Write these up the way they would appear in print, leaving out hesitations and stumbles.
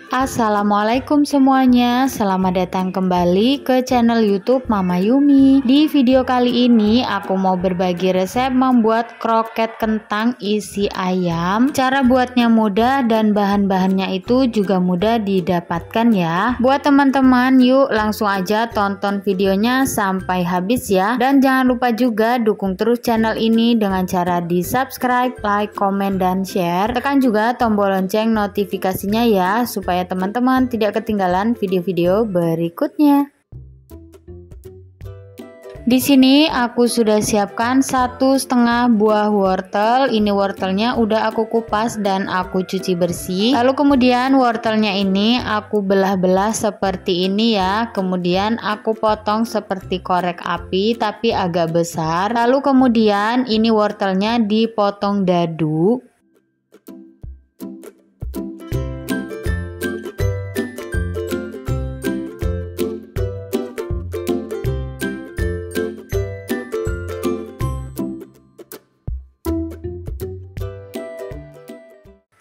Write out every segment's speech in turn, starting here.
Assalamualaikum semuanya, selamat datang kembali ke channel YouTube Mama Yumi. Di video kali ini aku mau berbagi resep membuat kroket kentang isi ayam. Cara buatnya mudah dan bahan-bahannya itu juga mudah didapatkan ya. Buat teman-teman, yuk langsung aja tonton videonya sampai habis ya. Dan jangan lupa juga dukung terus channel ini dengan cara di subscribe, like, komen, dan share. Tekan juga tombol lonceng notifikasinya ya, supaya teman-teman tidak ketinggalan video-video berikutnya. Di sini aku sudah siapkan 1,5 buah wortel. Ini wortelnya udah aku kupas dan aku cuci bersih. Lalu kemudian wortelnya ini aku belah-belah seperti ini ya. Kemudian aku potong seperti korek api tapi agak besar. Lalu kemudian ini wortelnya dipotong dadu.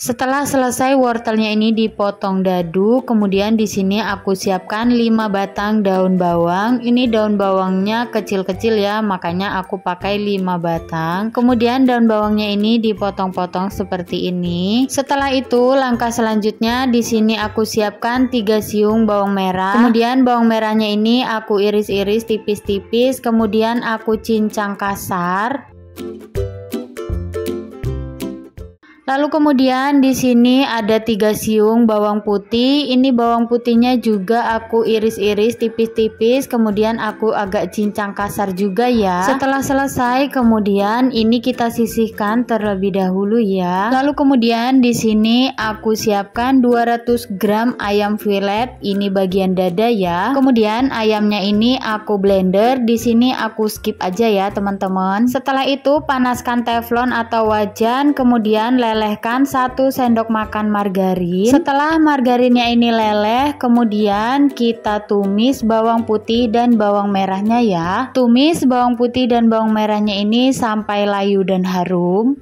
Setelah selesai wortelnya ini dipotong dadu, kemudian di sini aku siapkan 5 batang daun bawang. Ini daun bawangnya kecil-kecil ya, makanya aku pakai 5 batang. Kemudian daun bawangnya ini dipotong-potong seperti ini. Setelah itu, langkah selanjutnya di sini aku siapkan 3 siung bawang merah. Kemudian bawang merahnya ini aku iris-iris tipis-tipis, kemudian aku cincang kasar. Lalu kemudian di sini ada 3 siung bawang putih. Ini bawang putihnya juga aku iris-iris tipis-tipis, kemudian aku agak cincang kasar juga ya. Setelah selesai, kemudian ini kita sisihkan terlebih dahulu ya. Lalu kemudian di sini aku siapkan 200 gram ayam filet. Ini bagian dada ya. Kemudian ayamnya ini aku blender. Di sini aku skip aja ya teman-teman. Setelah itu panaskan teflon atau wajan, kemudian lelehkan 1 sendok makan margarin. Setelah margarinnya ini leleh, kemudian kita tumis bawang putih dan bawang merahnya ya. Tumis bawang putih dan bawang merahnya ini sampai layu dan harum.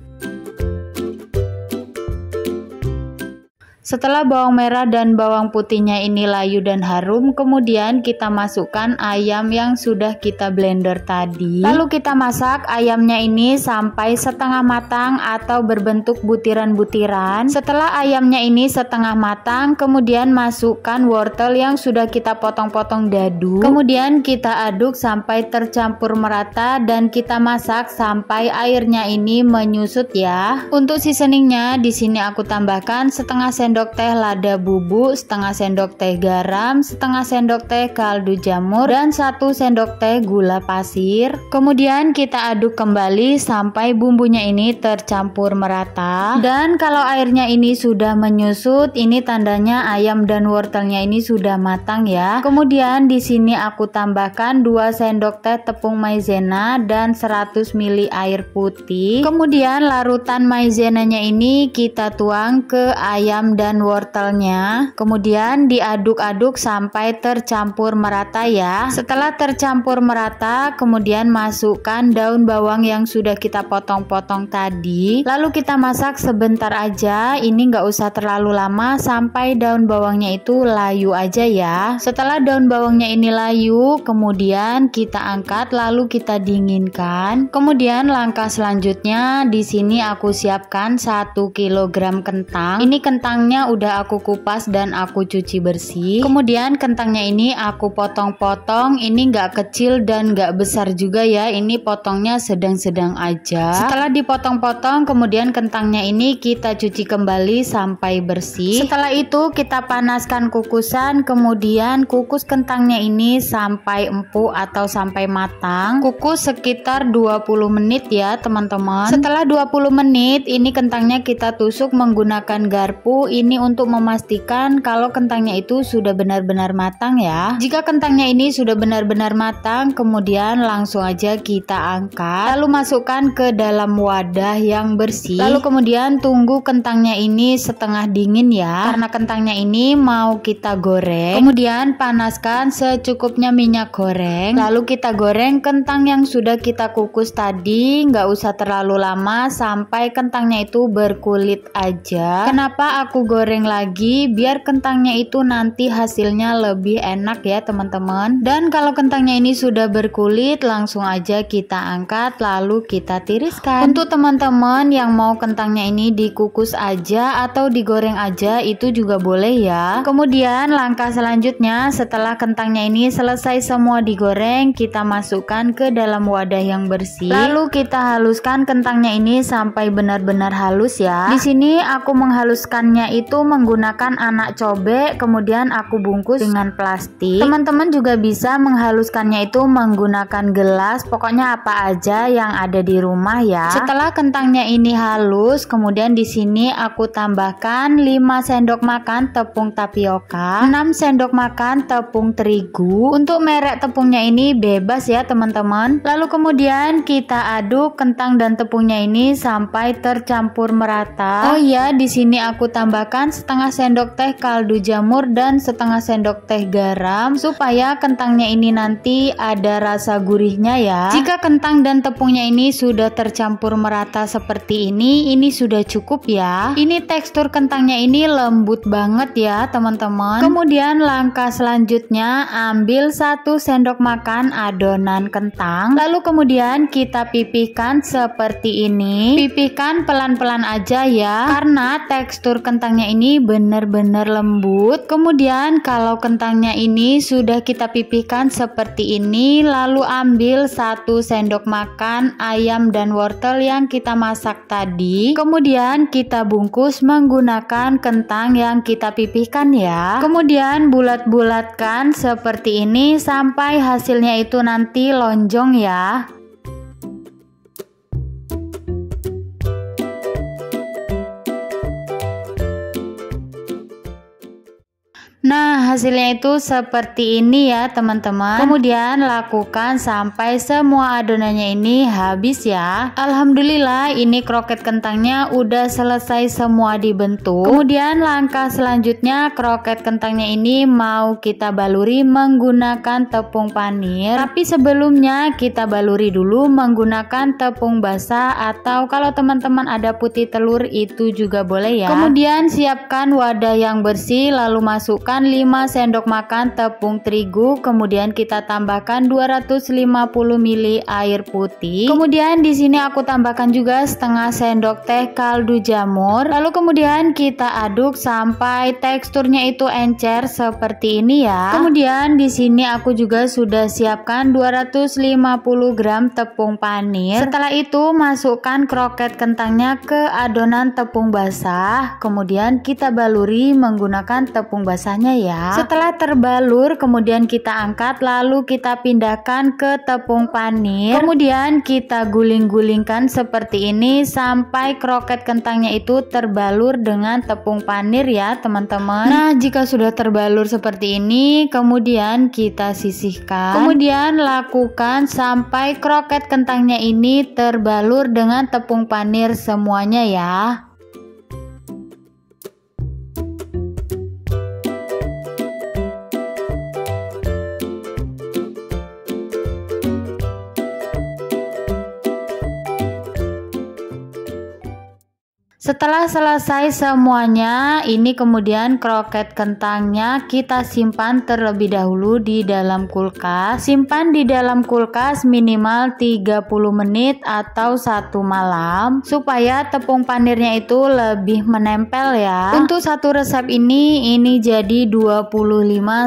Setelah bawang merah dan bawang putihnya ini layu dan harum, kemudian kita masukkan ayam yang sudah kita blender tadi. Lalu kita masak ayamnya ini sampai setengah matang atau berbentuk butiran-butiran. Setelah ayamnya ini setengah matang, kemudian masukkan wortel yang sudah kita potong-potong dadu. Kemudian kita aduk sampai tercampur merata dan kita masak sampai airnya ini menyusut ya. Untuk seasoningnya di sini aku tambahkan setengah sendok teh lada bubuk, setengah sendok teh garam, setengah sendok teh kaldu jamur, dan 1 sendok teh gula pasir. Kemudian kita aduk kembali sampai bumbunya ini tercampur merata. Dan kalau airnya ini sudah menyusut, ini tandanya ayam dan wortelnya ini sudah matang ya. Kemudian di sini aku tambahkan 2 sendok teh tepung maizena dan 100 ml air putih. Kemudian larutan maizenanya ini kita tuang ke ayam dan wortelnya, kemudian diaduk-aduk sampai tercampur merata ya. Setelah tercampur merata, kemudian masukkan daun bawang yang sudah kita potong-potong tadi. Lalu kita masak sebentar aja, ini nggak usah terlalu lama sampai daun bawangnya itu layu aja ya. Setelah daun bawangnya ini layu, kemudian kita angkat lalu kita dinginkan. Kemudian langkah selanjutnya di sini aku siapkan 1 kg kentang. Ini kentangnya udah aku kupas dan aku cuci bersih. Kemudian kentangnya ini aku potong-potong. Ini nggak kecil dan nggak besar juga ya. Ini potongnya sedang-sedang aja. Setelah dipotong-potong, kemudian kentangnya ini kita cuci kembali sampai bersih. Setelah itu kita panaskan kukusan. Kemudian kukus kentangnya ini sampai empuk atau sampai matang. Kukus sekitar 20 menit ya teman-teman. Setelah 20 menit, ini kentangnya kita tusuk menggunakan garpu. Ini untuk memastikan kalau kentangnya itu sudah benar-benar matang ya. Jika kentangnya ini sudah benar-benar matang, kemudian langsung aja kita angkat. Lalu masukkan ke dalam wadah yang bersih. Lalu kemudian tunggu kentangnya ini setengah dingin ya. Karena kentangnya ini mau kita goreng. Kemudian panaskan secukupnya minyak goreng. Lalu kita goreng kentang yang sudah kita kukus tadi. Nggak usah terlalu lama sampai kentangnya itu berkulit aja. Kenapa aku goreng lagi biar kentangnya itu nanti hasilnya lebih enak ya teman-teman. Dan kalau kentangnya ini sudah berkulit, langsung aja kita angkat lalu kita tiriskan. Untuk teman-teman yang mau kentangnya ini dikukus aja atau digoreng aja itu juga boleh ya. Kemudian langkah selanjutnya setelah kentangnya ini selesai semua digoreng, kita masukkan ke dalam wadah yang bersih. Lalu kita haluskan kentangnya ini sampai benar-benar halus ya. Di sini aku menghaluskannya itu menggunakan anak cobek, kemudian aku bungkus dengan plastik. Teman-teman juga bisa menghaluskannya itu menggunakan gelas, pokoknya apa aja yang ada di rumah ya. Setelah kentangnya ini halus, kemudian di sini aku tambahkan 5 sendok makan tepung tapioka, 6 sendok makan tepung terigu. Untuk merek tepungnya ini bebas ya teman-teman. Lalu kemudian kita aduk kentang dan tepungnya ini sampai tercampur merata. Oh iya, di sini aku tambahkan setengah sendok teh kaldu jamur dan setengah sendok teh garam supaya kentangnya ini nanti ada rasa gurihnya ya. Jika kentang dan tepungnya ini sudah tercampur merata seperti ini sudah cukup ya. Ini tekstur kentangnya ini lembut banget ya teman-teman. Kemudian langkah selanjutnya ambil 1 sendok makan adonan kentang, lalu kemudian kita pipihkan seperti ini. Pipihkan pelan-pelan aja ya, karena tekstur kentangnya ini benar-benar lembut. Kemudian kalau kentangnya ini sudah kita pipihkan seperti ini, lalu ambil 1 sendok makan ayam dan wortel yang kita masak tadi. Kemudian kita bungkus menggunakan kentang yang kita pipihkan ya. Kemudian bulat-bulatkan seperti ini sampai hasilnya itu nanti lonjong ya. Nah, hasilnya itu seperti ini ya teman-teman. Kemudian lakukan sampai semua adonannya ini habis ya. Alhamdulillah ini kroket kentangnya udah selesai semua dibentuk. Kemudian langkah selanjutnya kroket kentangnya ini mau kita baluri menggunakan tepung panir. Tapi sebelumnya kita baluri dulu menggunakan tepung basah, atau kalau teman-teman ada putih telur itu juga boleh ya. Kemudian siapkan wadah yang bersih, lalu masukkan 5 sendok makan tepung terigu, kemudian kita tambahkan 250 ml air putih. Kemudian di sini aku tambahkan juga setengah sendok teh kaldu jamur. Lalu kemudian kita aduk sampai teksturnya itu encer seperti ini ya. Kemudian di sini aku juga sudah siapkan 250 gram tepung panir. Setelah itu masukkan kroket kentangnya ke adonan tepung basah. Kemudian kita baluri menggunakan tepung basahnya ya. Setelah terbalur kemudian kita angkat, lalu kita pindahkan ke tepung panir. Kemudian kita guling-gulingkan seperti ini sampai kroket kentangnya itu terbalur dengan tepung panir ya teman-teman. Nah, jika sudah terbalur seperti ini kemudian kita sisihkan. Kemudian lakukan sampai kroket kentangnya ini terbalur dengan tepung panir semuanya ya. Setelah selesai semuanya, ini kemudian kroket kentangnya kita simpan terlebih dahulu di dalam kulkas. Simpan di dalam kulkas minimal 30 menit atau 1 malam supaya tepung panirnya itu lebih menempel ya. Untuk satu resep ini jadi 25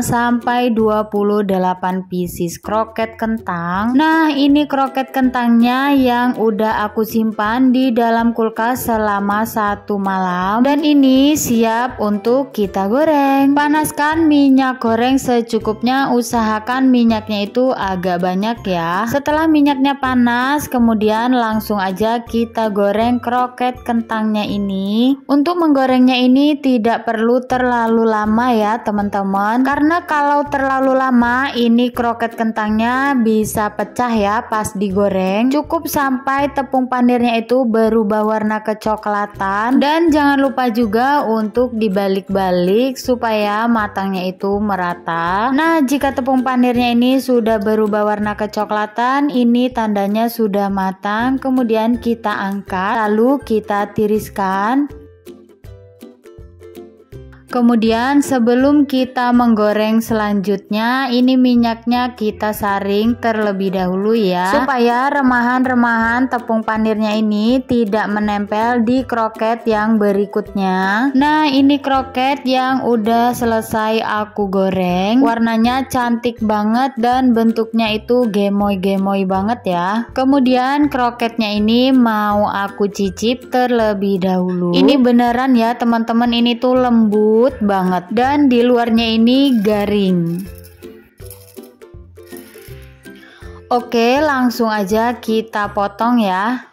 sampai 28 pieces kroket kentang. Nah, ini kroket kentangnya yang udah aku simpan di dalam kulkas selama 1 malam, dan ini siap untuk kita goreng. Panaskan minyak goreng secukupnya, usahakan minyaknya itu agak banyak ya. Setelah minyaknya panas kemudian langsung aja kita goreng kroket kentangnya ini. Untuk menggorengnya ini tidak perlu terlalu lama ya teman-teman, karena kalau terlalu lama ini kroket kentangnya bisa pecah ya pas digoreng. Cukup sampai tepung panirnya itu berubah warna kecoklatan. Dan jangan lupa juga untuk dibalik-balik supaya matangnya itu merata. Nah, jika tepung panirnya ini sudah berubah warna kecoklatan, ini tandanya sudah matang. Kemudian kita angkat, lalu kita tiriskan. Kemudian sebelum kita menggoreng selanjutnya, ini minyaknya kita saring terlebih dahulu ya, supaya remahan-remahan tepung panirnya ini tidak menempel di kroket yang berikutnya. Nah, ini kroket yang udah selesai aku goreng. Warnanya cantik banget dan bentuknya itu gemoy-gemoy banget ya. Kemudian kroketnya ini mau aku cicip terlebih dahulu. Ini beneran ya teman-teman, ini tuh lembut banget dan di luarnya ini garing. Oke, langsung aja kita potong ya.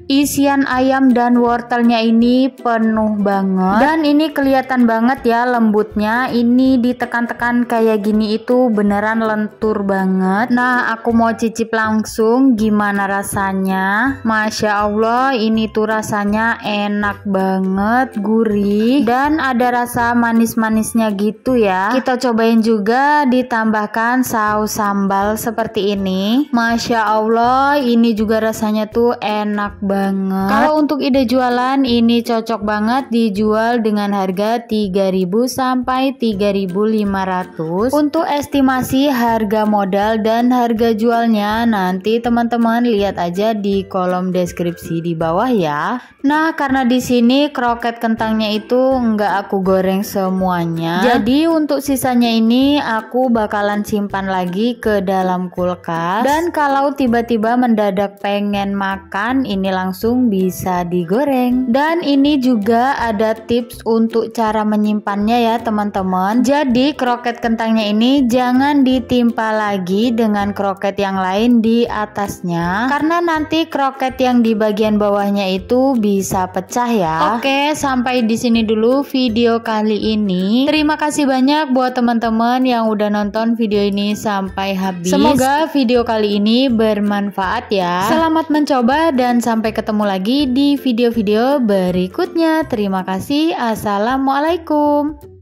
Isian ayam dan wortelnya ini penuh banget dan ini kelihatan banget ya lembutnya. Ini ditekan-tekan kayak gini itu beneran lentur banget. Nah, aku mau cicip langsung gimana rasanya. Masya Allah, ini tuh rasanya enak banget, gurih dan ada rasa manis-manisnya gitu ya. Kita cobain juga ditambahkan saus sambal seperti ini. Masya Allah, ini juga rasanya tuh enak banget. Kalau untuk ide jualan ini cocok banget dijual dengan harga 3.000 sampai 3.500. Untuk estimasi harga modal dan harga jualnya nanti teman-teman lihat aja di kolom deskripsi di bawah ya. Nah, karena di sini kroket kentangnya itu nggak aku goreng semuanya, jadi untuk sisanya ini aku bakalan simpan lagi ke dalam kulkas. Dan kalau tiba-tiba mendadak pengen makan, ini langsung bisa digoreng. Dan ini juga ada tips untuk cara menyimpannya ya teman-teman. Jadi kroket kentangnya ini jangan ditimpa lagi dengan kroket yang lain di atasnya, karena nanti kroket yang di bagian bawahnya itu bisa pecah ya. Oke, sampai di sini dulu video kali ini. Terima kasih banyak buat teman-teman yang udah nonton video ini sampai habis. Semoga video kali ini bermanfaat ya. Selamat mencoba dan sampai ketemu lagi di video-video berikutnya. Terima kasih. Assalamualaikum.